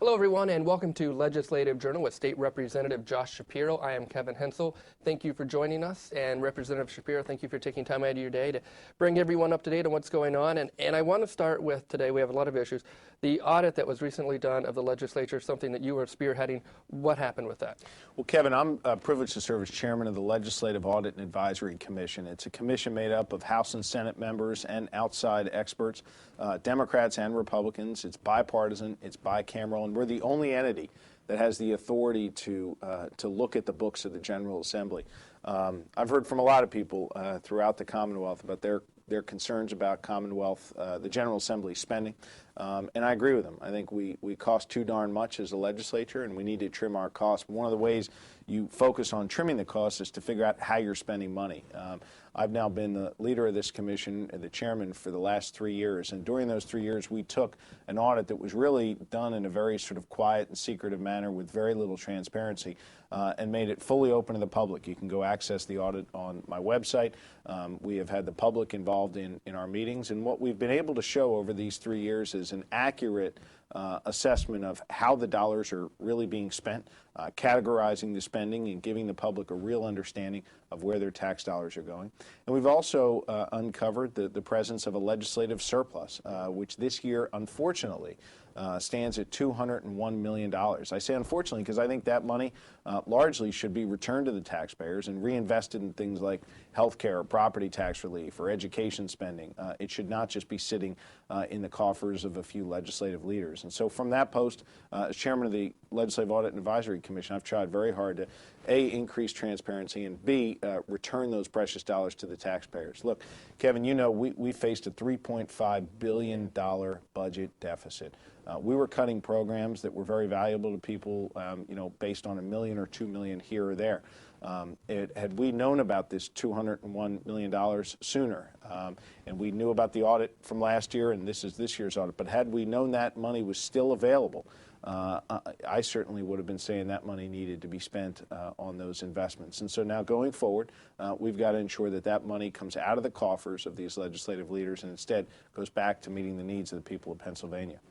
Hello, everyone, and welcome to Legislative Journal with State Representative Josh Shapiro. I am Kevin Hensel. Thank you for joining us, and Representative Shapiro, thank you for taking time out of your day to bring everyone up to date on what's going on. And I want to start with today, we have a lot of issues. The audit that was recently done of the legislature, something that you were spearheading. What happened with that? Well, Kevin, I'm privileged to serve as chairman of the Legislative Audit Advisory Commission. It's a commission made up of House and Senate members and outside experts, Democrats and Republicans. It's bipartisan, it's bicameral, and we're the only entity that has the authority to look at the books of the General Assembly. I've heard from a lot of people throughout the Commonwealth about their concerns about Commonwealth, the General Assembly spending, and I agree with them. I think we cost too darn much as a legislature, and we need to trim our costs. One of the ways you focus on trimming the costs is to figure out how you're spending money. I've now been the leader of this commission and the chairman for the last 3 years, and during those 3 years we took an audit that was really done in a very sort of quiet and secretive manner with very little transparency, and made it fully open to the public. You can go access the audit on my website. We have had the public involved in our meetings, and what we've been able to show over these 3 years is an accurate assessment of how the dollars are really being spent, categorizing the spending and giving the public a real understanding of where their tax dollars are going. And we've also uncovered the presence of a legislative surplus, which this year, unfortunately, stands at $201 million. I say unfortunately because I think that money largely should be returned to the taxpayers and reinvested in things like health care, property tax relief, or education spending. It should not just be sitting in the coffers of a few legislative leaders. And so from that post, as chairman of the Legislative Audit and Advisory Commission, I've tried very hard to, A, increase transparency, and B, return those precious dollars to the taxpayers. Look, Kevin, you know we faced a $3.5 billion budget deficit. We were cutting programs that were very valuable to people, based on $1 million or $2 million here or there. Had we known about this $201 million sooner, and we knew about the audit from last year, and this is this year's audit, but had we known that money was still available, I certainly would have been saying that money needed to be spent on those investments. And so now going forward, we've got to ensure that that money comes out of the coffers of these legislative leaders and instead goes back to meeting the needs of the people of Pennsylvania.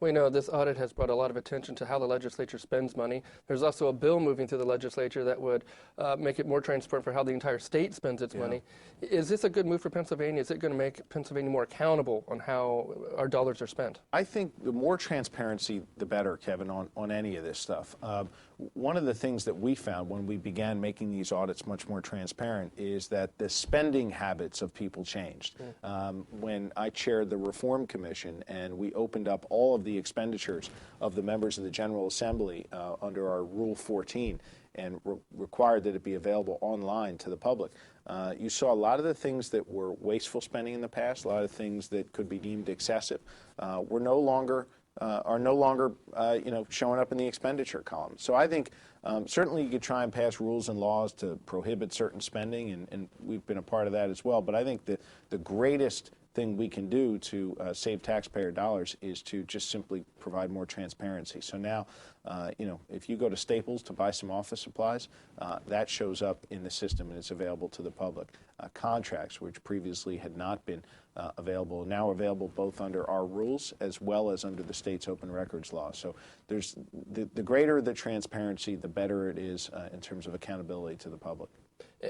We know this audit has brought a lot of attention to how the legislature spends money. There's also a bill moving through the legislature that would make it more transparent for how the entire state spends its money. Is this a good move for Pennsylvania? Is it going to make Pennsylvania more accountable on how our dollars are spent? I think the more transparency, the better, Kevin, on any of this stuff. One of the things that we found when we began making these audits much more transparent is that the spending habits of people changed. When I chaired the Reform Commission and we opened up all of the expenditures of the members of the General Assembly under our Rule 14 and required that it be available online to the public, you saw a lot of the things that were wasteful spending in the past, a lot of things that could be deemed excessive, are no longer showing up in the expenditure column. So I think certainly you could try and pass rules and laws to prohibit certain spending, and we've been a part of that as well. But I think that the greatest thing we can do to save taxpayer dollars is to just simply provide more transparency. So now, if you go to Staples to buy some office supplies, that shows up in the system and it's available to the public. Contracts, which previously had not been available, now available both under our rules as well as under the state's open records law. So there's the greater the transparency, the better it is in terms of accountability to the public.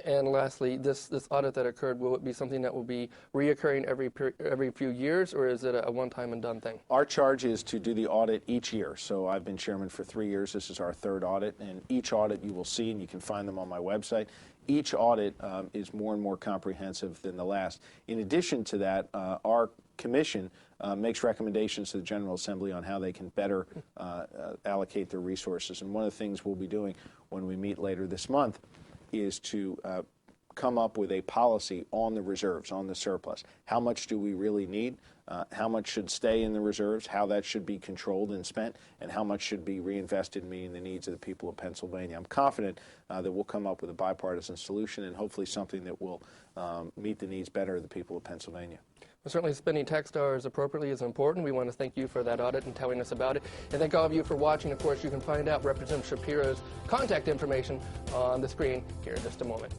And lastly, this audit that occurred, will it be something that will be reoccurring every few years, or is it a one-time and done thing? Our charge is to do the audit each year. So I've been chairman for 3 years. This is our third audit, and each audit you will see, and you can find them on my website. Each audit is more and more comprehensive than the last. In addition to that, our commission makes recommendations to the General Assembly on how they can better allocate their resources. And one of the things we'll be doing when we meet later this month is to come up with a policy on the reserves, on the surplus. How much do we really need? How much should stay in the reserves? How that should be controlled and spent? And how much should be reinvested in meeting the needs of the people of Pennsylvania? I'm confident that we'll come up with a bipartisan solution and hopefully something that will meet the needs better of the people of Pennsylvania. Well, certainly spending tax dollars appropriately is important. We want to thank you for that audit and telling us about it. And thank all of you for watching. Of course, you can find out Representative Shapiro's contact information on the screen here in just a moment.